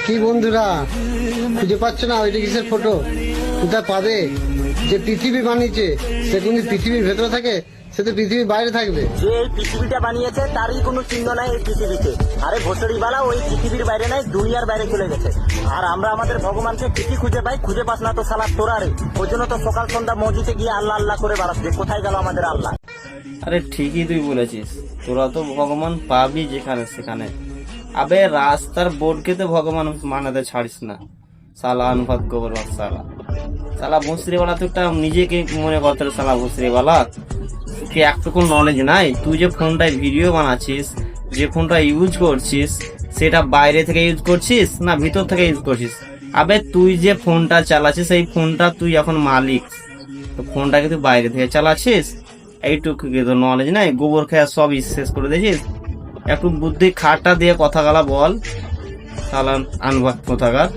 কি বন্ধুরা খুঁজে পাচ্ছ না ওইটা কিসের ফটো? কোথায় পাবে? যে পৃথিবী বানিয়েছে সে কিন্তু পৃথিবীর ভেতরে থাকে, সে তো পৃথিবীর বাইরে থাকবে। যে এই পৃথিবীটা বানিয়েছে তারই কোনো চিহ্ন নাই এই পৃথিবীতে। আরে ভোসড়িওয়ালা ওই পৃথিবীর বাইরে নাই, দুনিয়ার বাইরে চলে গেছে। আর আমরা আমাদের ভগবানকে ঠিকই খুঁজে পাই, খুঁজে পাস না তো সালা তোরা রে। ওই জন্য তো সকাল সন্ধ্যা মসজিদে গিয়ে আল্লাহ আল্লাহ করে বেড়াচ্ছে, কোথায় গেল আমাদের আল্লাহ? আরে ঠিকই তুই বলেছিস, তোরা তো ভগবান পাবি যেখানে সেখানে। আবে রাস্তার বোর্ডকে তো ভগবান মানাতে ছাড়িস না। সালা অনুপাত গোবর সালা সালা ভুসরিওয়ালা, তুই একটা নিজেকে মনে করতে সালা ভুসরিওয়ালা। কি একটুকু নলেজ নাই? তুই যে ফোনটায় ভিডিও বানাচ্ছিস, যে ফোনটা ইউজ করছিস, সেটা বাইরে থেকে ইউজ করছিস না ভিতর থেকে ইউজ করছিস? আবে তুই যে ফোনটা চালাচ্ছিস এই ফোনটা তুই এখন মালিক, তো ফোনটাকে তুই বাইরে থেকে চালাচ্ছিস। এইটুকু কি তো নলেজ নাই? গোবর খেয়া সব শেষ করে দিয়েছিস। একটু বুদ্ধি খাটটা দিয়ে কথা গালা বল, সালান আনবাক কোথাকার।